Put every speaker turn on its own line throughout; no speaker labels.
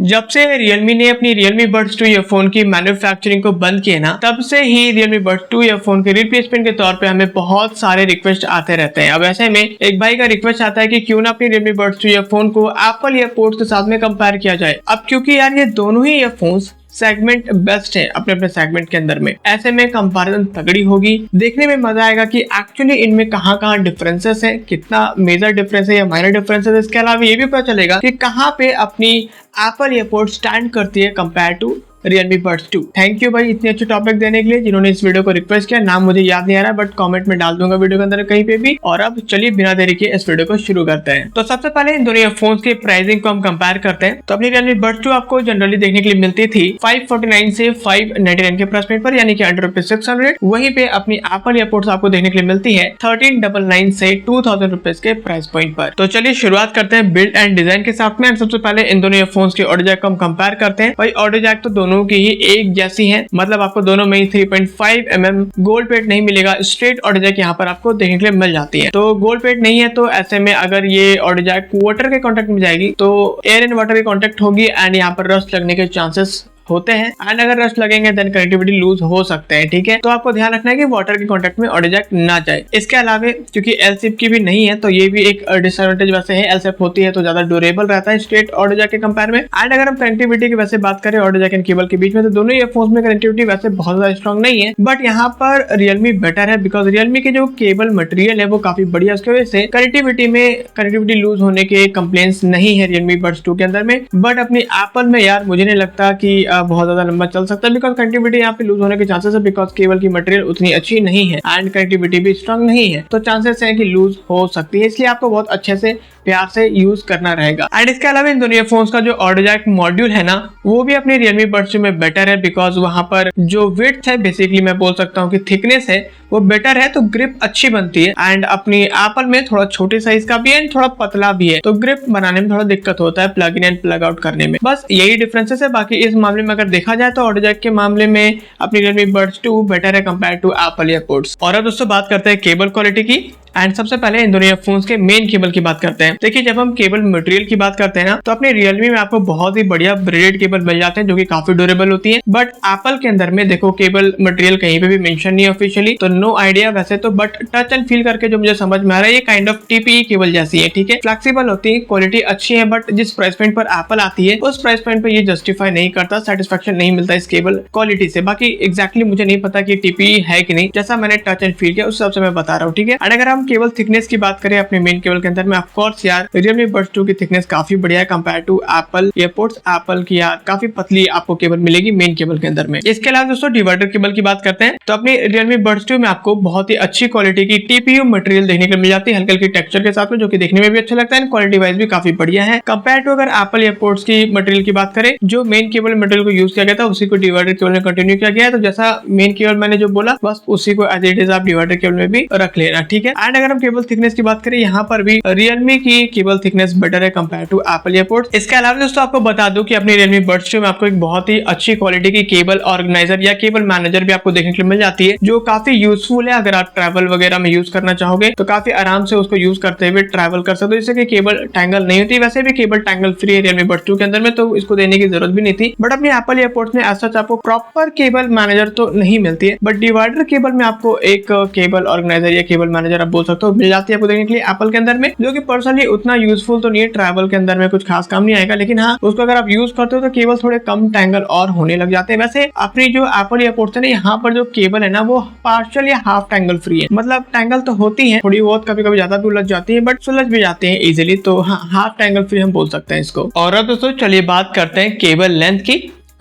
जब से Realme ने अपनी Realme Buds 2 ईयरफोन की मैन्युफैक्चरिंग को बंद किया ना, तब से ही Realme Buds 2 ईयरफोन के रिप्लेसमेंट के तौर पे हमें बहुत सारे रिक्वेस्ट आते रहते हैं। अब ऐसे में एक भाई का रिक्वेस्ट आता है कि क्यों ना अपनी Realme Buds 2 ईयरफोन को Apple ईयरपोड्स के साथ में कंपेयर किया जाए। अब क्योंकि यार ये दोनों ही ईयरफोन्स सेगमेंट बेस्ट है अपने अपने सेगमेंट के अंदर में, ऐसे में कंपैरिजन तगड़ी होगी, देखने में मजा आएगा कि एक्चुअली इनमें कहाँ डिफरेंसेस है, कितना मेजर डिफरेंस है या माइनर डिफरेंसेस है। इसके अलावा ये भी पता चलेगा कि कहाँ पे अपनी एप्पल ईयरपोड स्टैंड करती है compare to Realme Buds 2। Thank you भाई इतने अच्छे टॉपिक देने के लिए जिन्होंने इस वीडियो को रिक्वेस्ट किया। नाम मुझे याद नहीं आ रहा बट कमेंट में डाल दूंगा वीडियो के अंदर कहीं पे भी। और अब चलिए बिना देरी के इस वीडियो को शुरू करते हैं। तो सबसे पहले इन दोनों ईयरफोन्स के प्राइसिंग को हम कंपेयर करते हैं। तो अपनी Realme Buds 2 आपको जनरली देखने के लिए मिलती थी 549 से 599 के प्राइस पॉइंट पर, यानी कि अंडर ₹600। वहीं पे अपनी एप्पल ईयरपोड्स आपको देखने के लिए मिलती है 1399 से 2000 रुपीज के प्राइस पॉइंट पर। तो चलिए शुरुआत करते हैं बिल्ड एंड डिजाइन के साथ में। सबसे पहले इन दोनों ईयरफोन्स के ऑडियो जैक को हम कंपेयर करते हैं। भाई ऑडियो जैक तो दोनों की ही एक जैसी है, मतलब आपको दोनों में ही 3.5 mm गोल्ड प्लेट नहीं मिलेगा, स्ट्रेट ऑडियो जैक यहाँ पर आपको देखने के लिए मिल जाती है। तो गोल्ड प्लेट नहीं है, तो ऐसे में अगर ये ऑडियो जैक वाटर के कांटेक्ट में जाएगी तो एयर एंड वाटर के कांटेक्ट होगी एंड यहाँ पर रस्ट लगने के चांसेस होते हैं एंड अगर रस्ट लगेंगे देन कनेक्टिविटी लूज हो सकते हैं। ठीक है, तो आपको ध्यान रखना है कि वाटर के कांटेक्ट में ऑडियो जैक ना जाए। इसके अलावा क्योंकि एलसिप की भी नहीं है तो ये भी एक डिसएडवांटेज वैसे है। एलसिप होती है तो ज्यादा ड्यूरेबल रहता है स्ट्रेट ऑडियो जैक के कंपेयर में। एंड अगर हम कनेक्टिविटी की वैसे बात करें ऑडियो जैक एंड केबल के बीच में, तो दोनों ईयरफोन्स में कनेक्टिविटी वैसे बहुत ज्यादा स्ट्रॉन्ग नहीं है, बट यहाँ पर Realme बेटर है बिकॉज Realme के जो केबल मटेरियल है वो काफी बढ़िया, उसकी वजह से कनेक्टिविटी लूज होने के कंप्लेंट्स नहीं है Realme Buds 2 के अंदर में। बट अपनी एप्पल में यार मुझे नहीं लगता कि बहुत ज्यादा लंबा चल सकता है बिकॉज कनेक्टिविटी यहाँ पे लूज होने के चांसेस है बिकॉज केबल की मटेरियल उतनी अच्छी नहीं है एंड कनेक्टिविटी भी स्ट्रांग नहीं है, तो चांसेस है कि लूज हो सकती है। इसलिए आपको बहुत अच्छे से प्यार से यूज करना रहेगा। एंड इसके अलावा इन दोनों ईयरफोन्स का जो ऑडियो जैक मॉड्यूल है ना, वो भी अपने Realme Buds 2 में बेटर है बिकॉज वहां पर जो विड्थ है, बेसिकली मैं बोल सकता हूँ कि थिकनेस है वो बेटर है, तो ग्रिप अच्छी बनती है। एंड अपनी एप्पल में थोड़ा छोटे साइज का भी है एंड थोड़ा पतला भी है, तो ग्रिप बनाने में थोड़ा दिक्कत होता है plug in and plug out करने में। बस यही डिफरेंसेस है। बाकी इस मामले में अगर देखा जाए तो ऑडियो जैक के मामले में अपनी Realme Buds 2 बेटर है कंपेयर टू एप्पल ईयरपोड्स। और अब दोस्तों बात करते हैं केबल क्वालिटी की। एंड सबसे पहले इन दोनों ईयरफोन्स के मेन केबल की बात करते हैं। देखिए जब हम केबल मटेरियल की बात करते हैं ना, तो अपने Realme में आपको बहुत ही बढ़िया ब्रेडेड केबल मिल जाते हैं जो कि काफी ड्यूरेबल होती है। बट एप्पल के अंदर में देखो केबल मटेरियल कहीं पे भी मेंशन नहीं है ऑफिशियली, तो नो आइडिया वैसे तो, बट टच एंड फील करके जो मुझे समझ में आ रहा है ये काइंड ऑफ TPE केबल जैसी है। ठीक है, फ्लेक्सिबल होती है, क्वालिटी अच्छी है, बट जिस प्राइस पॉइंट पर एप्पल आती है उस प्राइस पॉइंट पर ये जस्टिफाई नहीं करता, सेटिस्फेक्शन नहीं मिलता इस केबल क्वालिटी से। बाकी एग्जैक्टली मुझे नहीं पता कि TPE है कि नहीं, जैसा मैंने टच एंड फील किया उस हिसाब से मैं बता रहा हूँ। ठीक है, और अगर हम केबल थिकनेस की बात करें अपने मेन केबल के अंदर में, ऑफ कोर्स यार Realme Buds 2 की थिकनेस काफी बढ़िया है compare to Apple EarPods. Apple की यार काफी पतली आपको केबल मिलेगी मेन केबल के अंदर में। इसके अलावा दोस्तों डिवाइडर केबल की बात करते हैं, तो अपने Realme Buds 2 में आपको बहुत ही अच्छी क्वालिटी की TPU मटेरियल देखने को मिल जाती है, हल्की हल्की टेक्सचर के साथ में, जो कि देखने में भी अच्छा लगता है, क्वालिटी वाइज भी काफी बढ़िया है कंपेयर टू अगर एप्पल ईयरपोड्स की मटेरियल की बात करें। जो मेन केबल मटेरियल को यूज किया गया था उसी को डिवाइडर केबल में कंटिन्यू किया गया है, तो जैसा मेन केबल मैंने जो बोला बस उसी को एज इट इज आप डिवाइडर केबल में भी रख लेना। ठीक है, एंड अगर हम केबल थिकनेस की बात करें, यहाँ पर भी Realme की केबल थिकनेस बेटर है कंपेयर टू एप्पल ईयरपोड्स। इसके अलावा दोस्तों आपको बता दूं कि अपनी Realme Buds 2 में आपको एक बहुत ही अच्छी क्वालिटी की केबल ऑर्गेनाइजर या केबल मैनेजर भी आपको देखने के लिए मिल जाती है, जो काफी यूजफुल है अगर आप ट्रैवल वगैरह में यूज करना चाहोगे तो काफी आराम से उसको यूज करते हुए ट्रैवल कर सकते हो, जिससे कि केबल टैंगल नहीं होती। वैसे भी केबल टैंगल फ्री है Realme Buds 2 के अंदर में, तो इसको देने की जरूरत भी नहीं थी। बट अपनी एप्पल ईयरपोड्स में ऐसा आपको प्रॉपर केबल मैनेजर तो नहीं मिलती है, बट डिवाइडर केबल में आपको एक केबल ऑर्गेनाइजर या केबल मैनेजर आप बोल सकते हो मिल जाती है आपको देखने के लिए एप्पल के अंदर में, जो कि पर्सनली उतना यूजफुल तो नहीं है, ट्रैवल के अंदर में कुछ खास काम नहीं आएगा, लेकिन हाँ उसको अगर आप यूज करते हो तो केबल थोड़े कम टैंगल और होने लग जाते हैं। वैसे अपनी जो एप्पल ईयरपोड्स है ना, यहाँ पर जो केबल है ना वो पार्शियल या हाफ टैंगल फ्री है, मतलब टैंगल तो होती है थोड़ी बहुत, कभी कभी ज्यादा भी उलझ जाती है बट सुलझ भी जाते हैं इजिली, तो हाँ हाफ टैंगल फ्री हम बोल सकते हैं इसको। और अब दोस्तों चलिए बात करते हैं केबल लेंथ की।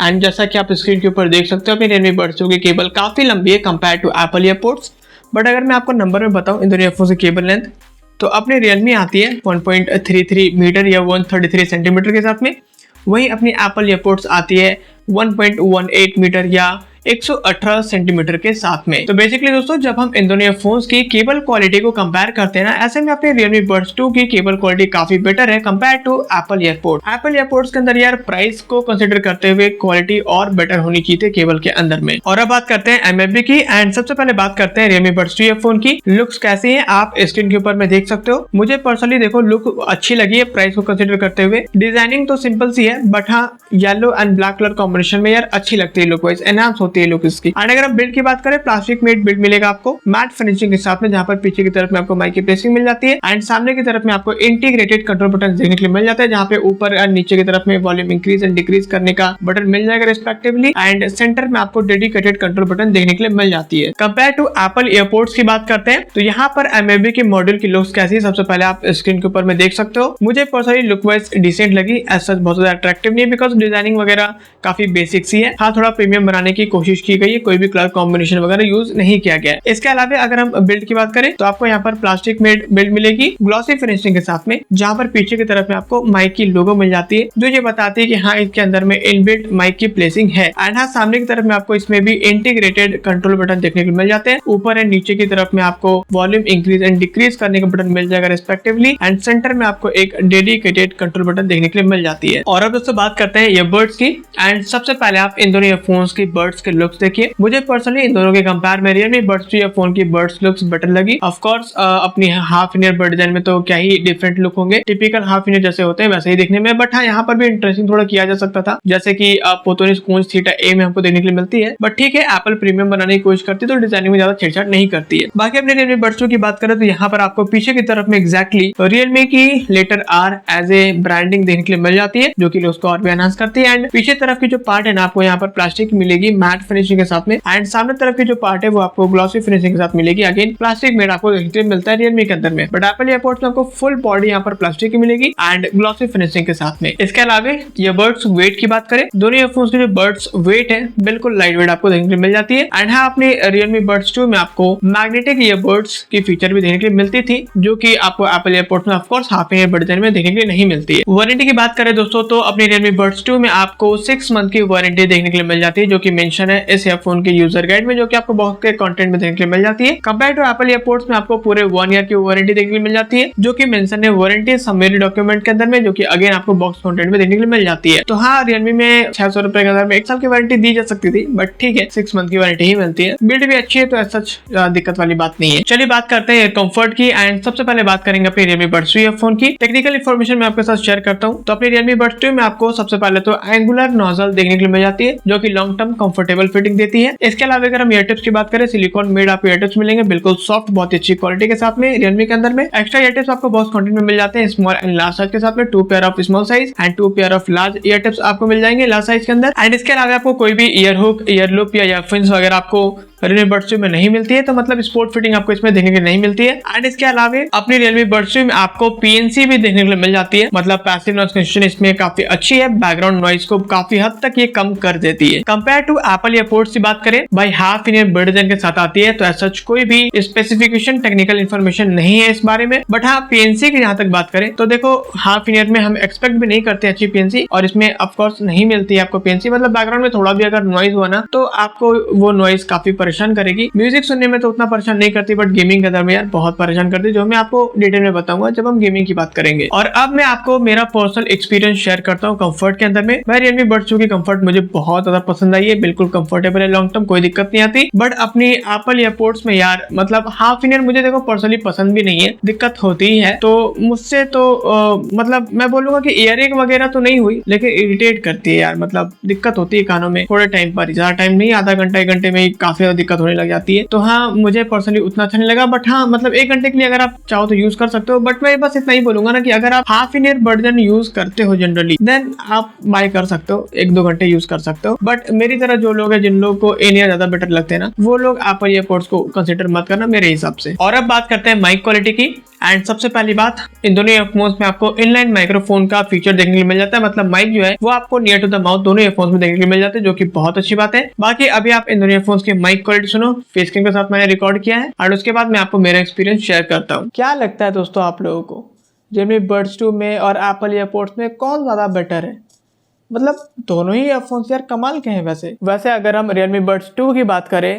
एंड जैसा कि आप स्क्रीन के ऊपर देख सकते हो अपनी Realme Buds 2 की केबल काफी लंबी है compare to Apple EarPods. But अगर मैं आपको नंबर में बताऊं इन दोनों ईयरफोन्स की केबल लेंथ, तो अपने Realme आती है 1.33 मीटर या 133 सेंटीमीटर के साथ में, वहीं अपनी एप्पल ईयरपोड्स आती है 1.18 मीटर या 118 सेंटीमीटर के साथ में। तो बेसिकली दोस्तों जब हम इन दोनों फोन्स की केबल क्वालिटी को कंपेयर करते हैं ना, ऐसे में अपने Realme Buds 2 की केबल क्वालिटी काफी बेटर है compare to Apple AirPods. Apple AirPods के अंदर यार प्राइस को कंसीडर करते हुए क्वालिटी और बेटर होनी चाहिए केबल के अंदर में। और अब बात करते हैं MFB की एंड सबसे पहले बात करते हैं Realme Buds 2 फोन की। लुक्स कैसी है आप स्क्रीन के ऊपर में देख सकते हो। मुझे पर्सनली देखो लुक अच्छी लगी है प्राइस को कंसीडर करते हुए। डिजाइनिंग तो सिंपल सी है बट हाँ yellow and black colour combination में यार अच्छी लगती है, लुक वाइज एनहांस होती है लुक इसकी। एंड अगर आप बिल्ड की बात करें प्लास्टिक मेड बिल्ड मिलेगा आपको मैट फिनिशिंग के साथ में, जहां पर पीछे की तरफ में आपको माइक की प्लेसिंग मिल जाती है एंड सामने की तरफ में आपको इंटीग्रेटेड कंट्रोल बटन देखने के लिए मिल जाता है, जहां पे ऊपर एंड नीचे की तरफ में वॉल्यूम इंक्रीज एंड डिक्रीज करने का बटन मिल जाएगा रिस्पेक्टिवली एंड सेंटर में आपको डेडिकेटेड कंट्रोल बटन देखने के लिए मिल जाती है। कंपेयर टू एप्पल एयरपोर्ट्स की बात करते हैं तो यहाँ पर MFB के मॉडल की लुक्स कैसी है सबसे पहले आप स्क्रीन के ऊपर में देख सकते हो। मुझे पर्सनली लुक वाइज डिसेंट लगी, एज सच बहुत ज्यादा अट्रैक्टिव नहीं बिकॉज डिजाइनिंग वगैरह काफी बेसिक सी है। हाँ थोड़ा प्रीमियम बनाने की कोशिश की गई है, कोई भी कलर कॉम्बिनेशन वगैरह यूज नहीं किया गया है। इसके अलावा अगर हम बिल्ड की बात करें तो आपको यहाँ पर प्लास्टिक मेड बिल्ड मिलेगी ग्लॉसी फिनिशिंग के साथ में, जहां पर पीछे की तरफ में आपको माइक की लोगो मिल जाती है जो ये बताती है कि हाँ इसके अंदर में इनबिल्ट माइक की प्लेसिंग है। एंड हाँ सामने की तरफ में आपको इसमें भी इंटीग्रेटेड कंट्रोल बटन देखने को मिल जाते हैं। ऊपर एंड नीचे की तरफ में आपको वॉल्यूम इंक्रीज एंड डिक्रीज करने का बटन मिल जाएगा रिस्पेक्टिवली एंड सेंटर में आपको एक डेडिकेटेड कंट्रोल बटन देखने के लिए मिल जाती है। और अब दोस्तों बात करते हैं ईयरबड्स की एंड सबसे पहले आप इन दोनों ईयरफोन्स की बर्ड्स के लुक्स देखिए। मुझे पर्सनली इन दोनों के कंपेयर में Realme Buds 2 ईयरफोन की बर्ड्स लुक्स बेटर लगी। ऑफ कोर्स अपनी half in ear bud design में तो क्या ही डिफरेंट लुक होंगे, टिपिकल हाफ इन ईयर जैसे होते हैं वैसे ही दिखने में, बट हाँ यहाँ पर भी इंटरेस्टिंग थोड़ा किया जा सकता था, जैसे कि पोतोनिस कूंज थीटा ए में हमको देखने के लिए मिलती है। बट ठीक है एप्पल प्रीमियम बनाने की कोशिश करती है तो डिजाइनिंग में ज्यादा छेड़छाड़ नहीं करती है। बाकी अपने Realme Buds 2 की बात करें तो यहाँ पर आपको पीछे की तरफ में एग्जैक्टली Realme की letter R as a branding देखने के लिए मिल जाती है जो कि लुक्स को और भी एनहांस करती है। एंड पीछे तरफ की जो पार्ट है ना आपको यहाँ पर प्लास्टिक मिलेगी मैट फिनिशिंग के साथ में एंड सामने तरफ की जो पार्ट है वो आपको ग्लॉसी फिनिशिंग के साथ मिलेगी। अगेन प्लास्टिक मेड आपको देखने के लिए मिलता है Realme के अंदर में, बट एप्पल एयरपोर्ट्स में आपको फुल बॉडी यहाँ पर प्लास्टिक की मिलेगी एंड ग्लॉसी फिनिशिंग के साथ में। इसके अलावा ईयरबड्स वेट की बात करें, दोनों ईयरफोन्स के जो बर्ड्स वेट है बिल्कुल लाइट वेट आपको देखने के लिए मिल जाती है। एंड हाँ अपने Realme Buds 2 में आपको मैग्नेटिक ईयरबड्स की फीचर भी देखने के लिए मिलती थी जो कि आपको एप्पल एयरपोर्ट्स में of course half in ear bud design में देखने के लिए नहीं मिलती है। वारंटी की बात करें दोस्तों तो अपने Realme Buds 2 में आपको 6 मंथ की वारंटी देखने के लिए मिल जाती है जो कि मेंशन है इस ईयरफोन के यूजर गाइड में, जो कि आपको बहुत के कंटेंट में देखने के लिए मिल जाती है। कंपेयर टू एप्पल एयरपोर्ट्स में आपको पूरे 1 ईयर की वारंटी देखने के लिए मिल जाती है जो कि मेंशन है वारंटी समरी डॉक्यूमेंट के अंदर में, जो कि अगेन आपको बॉक्स कंटेंट में देखने के लिए मिल जाती है। तो हाँ Realme में 600 रुपए के अंदर में 1 साल की वारंटी दी जा सकती थी, बट ठीक है 6 मंथ की वारंटी ही मिलती है। बिल्ड भी अच्छी है तो ऐसा दिक्कत वाली बात नहीं है। चलिए बात करते हैं कंफर्ट की एंड सबसे पहले बात करेंगे अपने Realme Buds 2 ईयरफोन की। टेक्निकल इन्फॉर्मेशन मैं आपके साथ शेयर करता हूं। तो अपने Realme Buds 2 में आपको सबसे पहले तो एंगुलर नोजल देखने के लिए मिल जाती है जो कि लॉन्ग टर्म कंफर्टेबल फिटिंग देती है। इसके अलावा अगर हम ईयर टिप्स की बात करें सिलिकॉन मेड आपको ईयर टिप्स मिलेंगे बिल्कुल सॉफ्ट बहुत ही अच्छी क्वालिटी के साथ में Realme के अंदर में। एक्स्ट्रा ईयर टिप्स आपको बहुत कंटेंट में मिल जाते हैं स्मॉल एंड लार्ज साइज के साथ में, 2 pair of small size and 2 pair of large year tips आपको मिल जाएंगे लार्ज साइज के अंदर। एंड इसके अलावा आपको कोई भी ईयर हुक ईयर लूप या ईयरफोन्स वगैरह आपको Realme Buds 2 में नहीं मिलती है, तो मतलब स्पोर्ट फिटिंग आपको इसमें देखने के लिए नहीं मिलती है। एंड इसके अलावा अपनी Realme Buds 2 में आपको PNC भी देखने के लिए मिल जाती है, मतलब पैसिव नॉइज कैंसिलेशन इसमें काफी अच्छी है, बैकग्राउंड नॉइज को काफी हद तक ये कम कर देती है। कंपेयर टू एप्पल एयरपोर्ट्स की बात करें भाई half in ear bud design के साथ आती है, तो ऐसा कोई भी स्पेसिफिकेशन टेक्निकल इन्फॉर्मेशन नहीं है इस बारे में। बट हाँ PNC की जहां तक बात करें तो देखो हाफ इन ईयर में हम एक्सपेक्ट भी नहीं करते अच्छी PNC, और इसमें ऑफकोर्स नहीं मिलती है आपको PNC। मतलब बैकग्राउंड में थोड़ा भी अगर नॉइज हुआ ना तो आपको वो नॉइज काफी परेशान करेगी। म्यूजिक सुनने में तो उतना परेशान नहीं करती, बट गेमिंग के अंदर में यार बहुत परेशान करती है, जो मैं आपको डिटेल में बताऊंगा जब हम गेमिंग की बात करेंगे। और अब मैं आपको मेरा पर्सनल एक्सपीरियंस शेयर करता हूँ कंफर्ट के अंदर में। मैं Realme Buds 2 की कंफर्ट मुझे बहुत ज्यादा पसंद आई है, बिल्कुल कंफर्टेबल है, लॉन्ग टर्म कोई दिक्कत नहीं आती। बट अपनी एप्पल एयरपोर्ट्स में यार मतलब हाफ इन ईयर मुझे देखो पर्सनली पसंद भी नहीं है, दिक्कत होती ही है। तो मुझसे तो मतलब मैं बोलूंगा कि इयरिंग वगैरह तो नहीं हुई, लेकिन इरिटेट करती है यार, मतलब दिक्कत होती है कानों में थोड़े टाइम पर, ज्यादा टाइम नहीं, आधा घंटा 1 घंटे में ही काफी ज्यादा दिक्कत होने लग जाती है। तो हाँ मुझे पर्सनली उतना अच्छा नहीं लगा, बट हाँ मतलब 1 घंटे के लिए अगर आप चाहो तो यूज कर सकते हो। बट मैं बस इतना ही बोलूंगा ना कि अगर आप half in year version use करते हो जनरली, देन आप बाय कर सकते हो, 1-2 घंटे यूज कर सकते हो। बट मेरी तरह जो लोग हैं जिन लोगों को इन ईयर ज्यादा बेटर लगते हैं ना, वो लोग एप्पल एयरपोर्ट्स को कंसीडर मत करना मेरे हिसाब से। और अब बात करते हैं माइक क्वालिटी की। एंड सबसे पहली बात, इन दोनों ईयरफोन्स में आपको इनलाइन माइक्रोफोन का फीचर देखने के लिए मिल जाता है, मतलब माइक जो है वो आपको नियर टू द माउथ दोनों ईयरफोन्स में देखने के लिए मिल जाते हैं, जो कि बहुत अच्छी बात है। बाकी अभी आप इन दोनों ईयरफोन्स की माइक क्वालिटी सुनो, फेस कैम के साथ मैंने रिकॉर्ड किया है, और उसके बाद मैं आपको मेरा एक्सपीरियंस शेयर करता हूँ। क्या लगता है दोस्तों आप लोगों को Realme Buds 2 में और एप्पल एयरपोर्ट्स में कौन ज्यादा बेटर है? मतलब दोनों ही ईयरफोन्स यार कमाल के हैं। वैसे अगर हम Realme Buds 2 की बात करें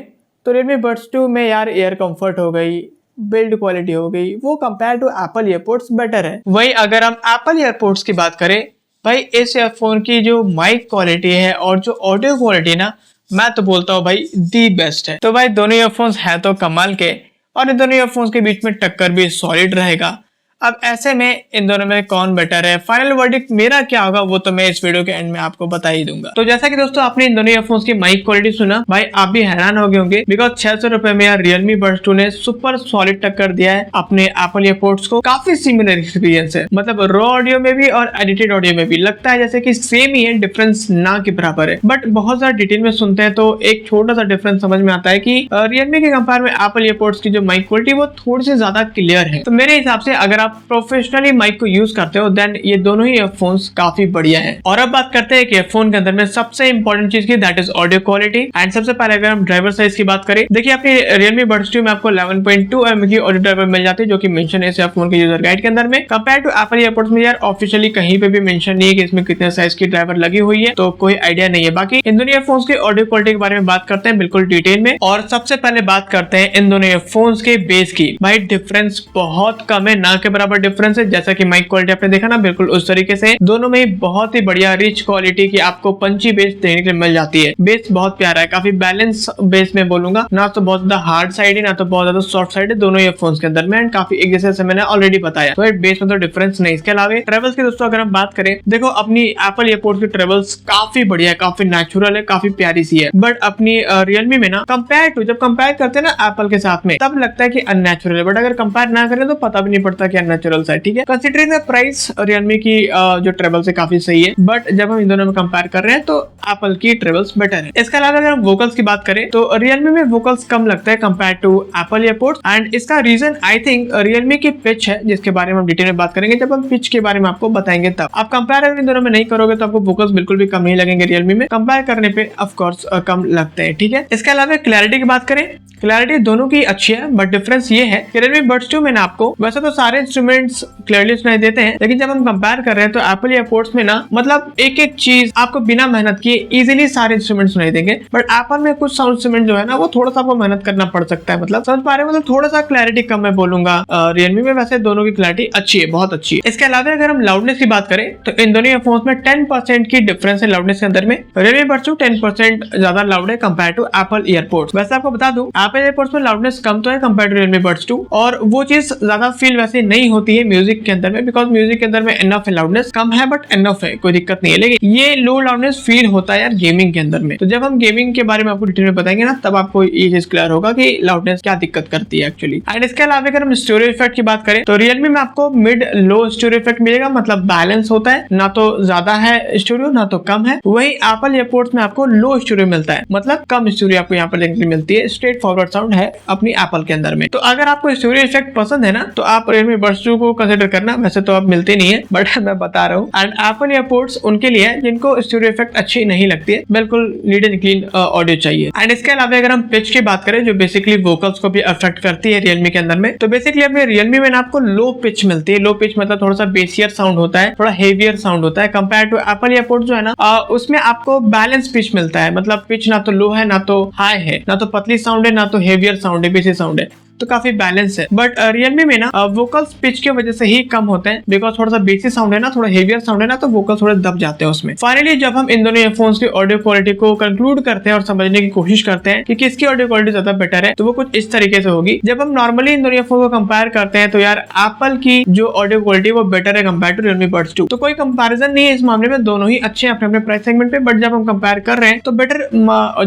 तो Realme Buds 2 में यार एयर कंफर्ट हो गई, बिल्ड क्वालिटी हो गई, वो compare to Apple EarPods better है। वही अगर हम एप्पल ईयरपोड्स की बात करें, भाई इस ईयरफोन की जो माइक क्वालिटी है और जो ऑडियो क्वालिटी ना, मैं तो बोलता हूँ भाई दी बेस्ट है। तो भाई दोनों ईयरफोन्स है तो कमाल के, और इन दोनों ईयरफोन्स के बीच में टक्कर भी सॉलिड रहेगा। अब ऐसे में इन दोनों में कौन बेटर है, फाइनल वर्डिक्ट मेरा क्या होगा वो तो मैं इस वीडियो के एंड में आपको बता ही दूंगा। तो जैसा कि दोस्तों आपने इन दोनों ईयरफोन्स की माइक क्वालिटी सुना, भाई आप भी हैरान हो गए होंगे, बिकॉज 600 रुपए में यार Realme Buds 2 ने सुपर सॉलिड टक्कर दिया है अपने एप्पल ईयरपोड्स को। काफी सिमिलर एक्सपीरियंस है, मतलब रॉ ऑडियो में भी और एडिटेड ऑडियो में भी लगता है जैसे कि सेम ही है, डिफरेंस ना के बराबर है। बट बहुत ज्यादा डिटेल में सुनते हैं तो एक छोटा सा डिफरेंस समझ में आता है कि Realme के कंपेयर में एप्पल ईयरपोड्स की जो माइक क्वालिटी वो थोड़ी सी ज्यादा क्लियर है। तो मेरे हिसाब से अगर आप प्रोफेशनली माइक को यूज करते हो देन ये दोनों ही ईयरफोन्स काफी बढ़िया है। और अब बात करते हैं कि ईयरफोन के अंदर में सबसे इंपॉर्टेंट चीज की, that is audio quality. And सबसे पहले अगर हम ड्राइवर साइज की बात करें, देखिए अपने Realme Buds 2 में आपको 11.2 mm की ऑडियो ड्राइवर मिल जाती है, जो कि मेंशन है इस ईयरफोन के यूजर गाइड के अंदर में। कंपेयर टू एप्पल ईयरपोड्स में यार ऑफिशियली कहीं पे भी मेंशन नहीं है कि इसमें कितने साइज की ड्राइवर लगी हुई है, तो कोई आइडिया नहीं है। बाकी इन दोनों ईयरफोन्स की ऑडियो क्वालिटी के बारे में बात करते हैं बिल्कुल डिटेल में। और सबसे पहले बात करते हैं इन दोनों ईयरफोन्स के बेस की। भाई डिफरेंस बहुत कम है, ना के बराबर डिफरेंस है। जैसा कि माइक क्वालिटी आपने देखा ना, बिल्कुल उस तरीके से दोनों में ही बहुत ही बढ़िया रिच क्वालिटी की आपको पंची बेस देखने के लिए मिल जाती है। बेस बहुत प्यारा है, काफी बैलेंस बेस में बोलूंगा, ना तो बहुत ज्यादा हार्ड साइड है ना तो बहुत ज्यादा सॉफ्ट साइड है, दोनों ईयरफोन्स के अंदर में। एंड काफी एक जैसे मैंने ऑलरेडी बताया, तो बेस में तो डिफरेंस नहीं। इसके अलावा ट्रेवल्स के दोस्तों अगर हम बात करें, देखो अपनी एप्पल ईयरपोड्स की ट्रेवल्स काफी बढ़िया है, काफी नेचुरल है, काफी प्यारी सी है। बट अपनी Realme में ना जब कंपेयर करते हैं ना एप्पल के साथ में, तब लगता है कि अननेचुरल है। बट अगर कंपेयर ना करें तो पता भी नहीं पड़ता कि अननेचुरल सा है। ठीक है, कंसीडरिंग द प्राइस Realme की जो ट्रेवल्स है काफी सही है, बट जब हम इन दोनों में कंपेयर कर रहे हैं तो एप्पल की ट्रेवल्स बेटर है। इसके अलावा अगर हम वोकल्स की बात करें तो Realme में वोकल्स कम लगता है compare to Apple EarPods. And इसका रीजन आई थिंक Realme की पिच है, जिसके बारे में हम डिटेल में बात करेंगे जब हम पिच के बारे में आपको बताएंगे। तब आप कंपेयर अगर इन दोनों में नहीं करोगे तो आपको वोकल्स बिल्कुल भी कम नहीं लगेंगे Realme में, कंपेयर करने पे ऑफ कोर्स कम लगते हैं। ठीक है, इसके अलावा क्लैरिटी की बात करें, क्लैरिटी दोनों की अच्छी है, बट डिफरेंस ये है कि Realme Buds 2 में ना आपको वैसे तो सारे इंस्ट्रूमेंट्स क्लियरली सुनाई देते हैं, लेकिन जब हम कंपेयर कर रहे हैं तो एप्पल ईयरपोड्स में ना मतलब एक एक चीज आपको बिना मेहनत किए इजीली सारे इंस्ट्रूमेंट सुनाई देंगे। बट एप्पल में कुछ साउंड इंस्ट्रूमेंट जो है ना वो थोड़ा सा आपको मेहनत करना पड़ सकता है, मतलब समझ पा रहे हैं, मतलब थोड़ा सा क्लैरिटी कम मैं बोलूंगा। Realme में वैसे दोनों की क्लैरिटी अच्छी है, बहुत अच्छी है। इसके अलावा अगर हम लाउडनेस की बात करें तो इन दोनों ईयरफोन्स में 10% की डिफरेंस है लाउडनेस के अंदर में। Realme Buds 2 10% ज्यादा लाउड है कंपेयर टू एप्पल ईयरपोड्स। वैसे आपको बता दूं एप्पल ईयरपोड्स में लाउडनेस कम तो है कंपेयर टू Realme Buds 2, और वो चीज ज्यादा फील वैसे नहीं होती है म्यूजिक के अंदर में, बिकॉज म्यूजिक के अंदर में इनफ है, लाउडनेस कम है बट इनफ है, कोई दिक्कत नहीं है। लेकिन ये लो लाउडनेस फील होता है यार गेमिंग के अंदर में। तो जब हम गेमिंग के बारे में आपको डिटेल में बताएंगे ना, तब आपको ये चीज क्लियर होगा कि लाउडनेस क्या दिक्कत करती है एक्चुअली। एंड इसके अलावा अगर हम स्टोरेज इफेक्ट की बात करें तो Realme में आपको मिड लो स्टोरेज इफेक्ट मिलेगा, मतलब बैलेंस होता है, ना तो ज्यादा है स्टोरेज ना तो कम है। वही एप्पल ईयरपोड्स में आपको लो स्टोरेज मिलता है, मतलब कम स्टोरेज आपको यहाँ पर देखने को मिलती है। स्ट्रेट फॉरवर्ड साउंड है अपनी एप्पल के अंदर में। तो अगर आपको स्टोरेज इफेक्ट पसंद है ना तो आप Realme Buds 2 को कंसीडर करना। वैसे तो आप मिलते नहीं है, बट मैं बता रहा हूँ। एंड एप्पल ईयरपोड्स उनके लिए है जिनको स्टोरेज इफेक्ट अच्छी नहीं लगती है, बिल्कुल नीट एंड क्लीन ऑडियो चाहिए। एंड इसके अलावा अगर हम पिच की बात करें जो बेसिकली वोकल्स को भी अफेक्ट करती है Realme के अंदर में, तो बेसिकली अपने Realme में ना आपको लो पिच मिलती है। लो पिच मतलब थोड़ा सा बेसियर साउंड होता है, थोड़ा हेवियर साउंड होता है कंपेयर टू एप्पल ईयरपोड्स जो है ना उसमें आपको बैलेंस पिच मिलता है, मतलब पिच ना तो लो है ना तो हाई है, ना तो पतली साउंड है ना तो हेवियर साउंड है, बेसी साउंड है, तो काफी बैलेंस है। बट Realme में ना वोकल्स पिच की वजह से ही कम होते हैं, बिकॉज थोड़ा सा बेसिक साउंड है ना, थोड़ा हेवियर साउंड है ना, तो वोकल थोड़े दब जाते हैं उसमें। फाइनली जब हम इन दोनों ईयरफोन्स की ऑडियो क्वालिटी को कंक्लूड करते हैं और समझने की कोशिश करते हैं कि किसकी ऑडियो क्वालिटी ज्यादा बेटर है, तो वो कुछ इस तरीके से होगी। जब हम नॉर्मली इन दोनों ईयरफोन को कंपेयर करते हैं तो यार एप्पल की जो ऑडियो क्वालिटी वो बेटर है कंपेयर टू Realme Buds 2, तो कोई कंपैरिजन नहीं है इस मामले में, दोनों ही अच्छे हैं अपने अपने प्राइस सेगमेंट पे। बट जब हम कंपेयर कर रहे हैं तो बेटर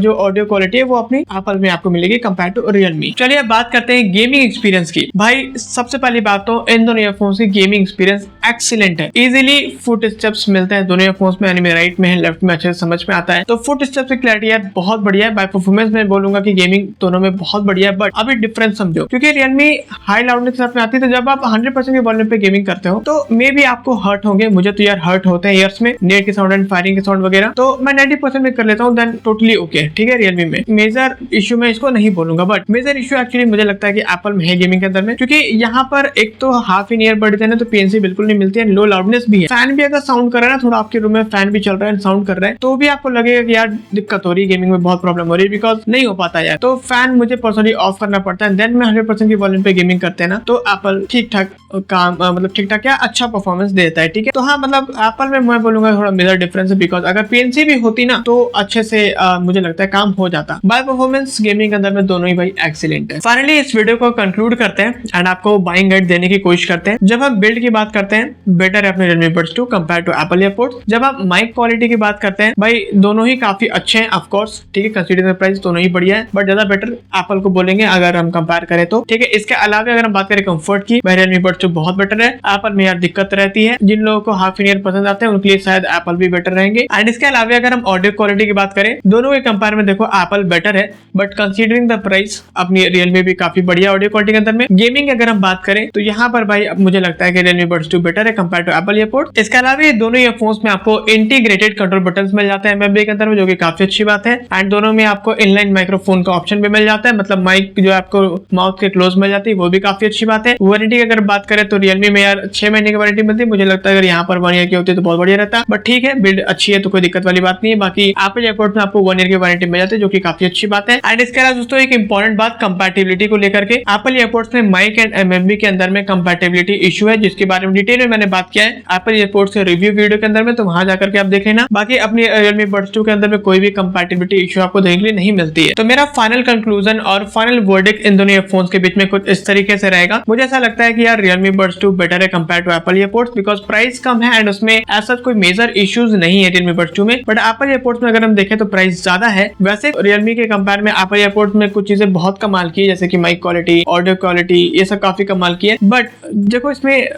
जो ऑडियो क्वालिटी है वो अपनी एप्पल में आपको मिलेगी कंपेयर टू Realme। चलिए अब बात करते हैं गेमिंग एक्सपीरियंस की। भाई सबसे पहली बात तो इन दोनों ईयरफोन्स की गेमिंग एक्सपीरियंस एक्सीलेंट है। इजीली फुट स्टेप्स मिलते हैं दोनों ईयरफोन्स में, यानी राइट में है लेफ्ट में अच्छे से समझ में आता है। तो फुट स्टेप्स की क्लैरिटी यार बहुत बढ़िया है। बाय परफॉर्मेंस में बोलूंगा कि गेमिंग दोनों में बहुत बढ़िया है। बट अभी डिफरेंस समझो, क्योंकि Realme हाई लाउडनेस के साथ में आती है, तो जब आप 100% के वॉल्यूम पे गेमिंग करते हो तो मे बी आपको हर्ट होंगे, मुझे तो यार हर्ट होते हैं ईयर्स में, नेट के साउंड एंड फायरिंग के साउंड वगैरह, तो मैं 90% में कर लेता हूँ, देन टोटली ओके। ठीक है, Realme में मेजर इशू में इसको नहीं बोलूंगा, बट मेजर इशू एक्चुअली मुझे लगता है कि एप्पल में है गेमिंग के अंदर में, क्योंकि यहाँ पर एक तो हाफ इन ईयर बड है ना, तो पीएनसी बिल्कुल नहीं मिलती है, लो लाउडनेस भी है। फैन भी अगर साउंड कर रहा है ना, थोड़ा आपके रूम में फैन भी चल रहा है, साउंड कर रहा है, तो भी आपको लगेगा कि यार दिक्कत हो रही है, गेमिंग में बहुत प्रॉब्लम हो रही है, बिकॉज नहीं हो पाता यार। तो फैन मुझे पर्सनली ऑफ करना पड़ता है, देन मैं 100% की वॉल्यूम पे गेमिंग करते हैं ना, तो एप्पल ठीक ठाक काम मतलब ठीक ठाक क्या अच्छा परफॉर्मेंस देता है। ठीक है, तो हाँ मतलब एप्पल में मैं बोलूंगा थोड़ा मेजर डिफरेंस है, बिकॉज अगर पीएनसी भी होती ना तो अच्छे से मुझे लगता है काम हो जाता। बाय परफॉर्मेंस गेमिंग के अंदर में दोनों ही भाई एक्सीलेंट है। फाइनली इस वीडियो को कंक्लूड करते हैं एंड आपको बाइंग गाइड देने की कोशिश करते हैं। जब हम बिल्ड की बात करते हैं, बेटर है अपने Realme Buds 2 compare to Apple AirPods. जब आप माइक क्वालिटी की बात करते हैं, भाई दोनों ही काफी अच्छे हैं, ऑफ कोर्स ठीक है, कंसीडरिंग प्राइस दोनों ही बढ़िया है, बट ज्यादा बेटर एप्पल को बोलेंगे अगर हम कंपेयर करें तो। ठीक है, इसके अलावा अगर हम बात करें कंफर्ट की, भाई Realme Buds 2 बहुत बेटर है। एप्पल में यार दिक्कत रहती है, जिन लोगों को हाफ इन ईयर पसंद आते हैं उनके लिए शायद एप्पल भी बेटर रहेंगे। एंड इसके अलावा अगर हम ऑडियो क्वालिटी की बात करें, दोनों के कंपेयर में देखो एप्पल बेटर है, बट कंसीडरिंग द प्राइस अपनी Realme भी काफी बढ़िया ऑडियो क्वालिटी के अंदर में। गेमिंग अगर हम बात करें तो यहाँ पर भाई अब मुझे लगता है कि Realme Buds 2 बेटर है कंपेयर टू एप्पल एयरपोर्ट। इसके अलावा ये दोनों ईयरफोन्स में आपको इंटीग्रेटेड कंट्रोल बटन्स मिल जाते हैं एमएमबी के अंदर में, जो कि काफी अच्छी बात है। एंड दोनों में आपको इनलाइन माइक्रोफोन का ऑप्शन भी मिल जाता है, मतलब माइक जो आपको माउथ के क्लोज मिल जाती है, वो भी काफी अच्छी बात है। वारंटी की अगर बात करें तो Realme में यार 6 महीने की वारंटी मिलती है, मुझे लगता है अगर यहाँ पर 1 ईयर की होती तो बहुत बढ़िया रहता, बट ठीक है बिल्ड अच्छी है तो कोई दिक्कत वाली बात नहीं है। बाकी एप्पल एयरपोर्ट में आपको 1 ईयर की वारंटी मिल जाती है, जो कि काफी अच्छी बात है। एंड इसके अलावा दोस्तों एक इंपॉर्टेंट बात कंपैटिबिलिटी को लेकर के, एप्पल एयरपोर्ट्स में माइक एंड एमएमबी के अंदर में कंपैटिबिलिटी इशू है, जिसके बारे में डिटेल में मैंने बात किया है एप्पल एयरपोर्ट्स के रिव्यू वीडियो के अंदर में, तो वहां जाकर के आप देख लेना। बाकी अपनी Realme Buds 2 के अंदर में कोई भी कंपैटिबिलिटी इशू आपको देखने के लिए नहीं मिलती है। तो मेरा फाइनल कंक्लूजन और फाइनल वर्डिक्ट इन दोनों एयरफोन्स के बीच में कुछ इस तरीके से रहेगा। मुझे ऐसा लगता है कि यार Realme Buds 2 बेटर है compare to Apple airports, because price कम है एंड उसमें ऐसा कोई मेजर इश्यूज नहीं है Realme Buds 2 में। बट एप्पल एयरपोर्ट्स में अगर हम देखें तो प्राइस ज्यादा है। वैसे Realme के कंपेयर में एप्पल एयरपोर्ट्स में कुछ चीजें बहुत कमाल की है, जैसे कि माइक क्वालिटी, ऑडियो क्वालिटी, ये सब काफी कमाल की है। बट देखो इसमें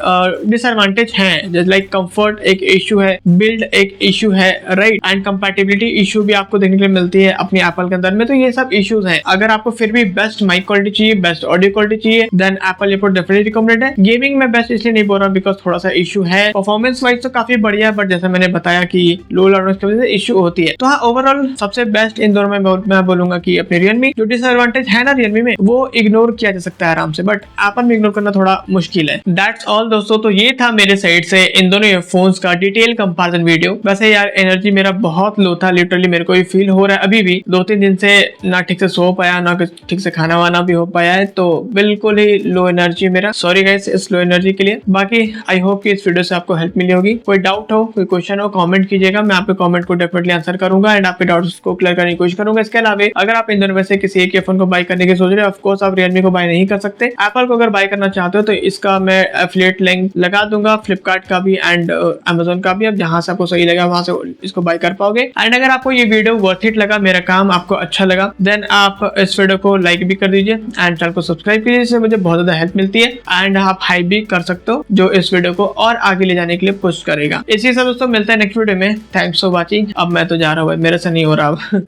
डिसएडवांटेज है, लाइक कंफर्ट एक इशू है, बिल्ड एक इशू है, राइट, एंड कंपैटिबिलिटी इशू भी आपको देखने के लिए मिलती है अपनी एप्पल के अंदर में। तो ये सब इश्यूज हैं। अगर आपको फिर भी बेस्ट माइक क्वालिटी चाहिए, बेस्ट ऑडियो क्वालिटी चाहिए, then Apple AirPods definitely recommended है। गेमिंग में बेस्ट इसलिए नहीं बोल रहा बिकॉज थोड़ा सा इशू है। परफॉर्मेंस वाइज तो काफी बढ़िया है, बट जैसे मैंने बताया कि लो लाउडनेस की वजह से इशू होती है। तो हाँ, ओवरऑल सबसे बेस्ट इन दोनों में मैं बोलूंगा कि अपनी Realme, जो डिसएडवांटेज है ना Realme में, वो इग्नोर किया जा सकता है आराम से, बट एप्पल में इग्नोर करना थोड़ा मुश्किल है। दैट्स ऑल दोस्तों। तो ये था मेरे साइड से इन दोनों ईयरफोन्स का डिटेल कंपैरिजन वीडियो। वैसे यार एनर्जी मेरा बहुत लो था, लिटरली मेरे को ये फील हो रहा है अभी भी। 2-3 दिन से ना ठीक से सो पाया, ना ठीक से खाना वाना भी हो पाया है, तो बिल्कुल ही लो एनर्जी मेरा। सॉरी गाइस इस लो एनर्जी के लिए। बाकी आई होप कि इस वीडियो से आपको हेल्प मिली होगी। कोई डाउट हो, कोई क्वेश्चन हो, कमेंट कीजिएगा, मैं आपके कमेंट को डेफिनेटली आंसर करूंगा एंड आपके डाउट्स को क्लियर करने की कोशिश करूंगा। इसके अलावा अगर आप इन दोनों में से किसी एक ईयरफोन को बाय करने की सोच रहे हो, ऑफ कोर्स आप Realme को बाय नहीं कर सकते। एप्पल को अगर बाय करना चाहते हो तो इसका मैं एफिलिएट लिंक लगा दूंगा, फ्लिपकार्ट का भी एंड अमेजोन का भी। अब जहां से आपको सही लगा वहां से इसको बाय कर पाओगे। एंड अगर आपको ये वीडियो वर्थ इट लगा, मेरा काम आपको अच्छा लगा, देन आप इस वीडियो को लाइक भी कर दीजिए एंड चैनल को सब्सक्राइब कीजिए, जिससे मुझे बहुत ज्यादा हेल्प मिलती है। एंड आप हाइप भी कर सकते हो, जो इस वीडियो को और आगे ले जाने के लिए पुश करेगा। इसी से दोस्तों मिलता है नेक्स्ट वीडियो में। Thanks for watching. अब मैं तो जा रहा हूँ, मेरे से नहीं हो रहा अब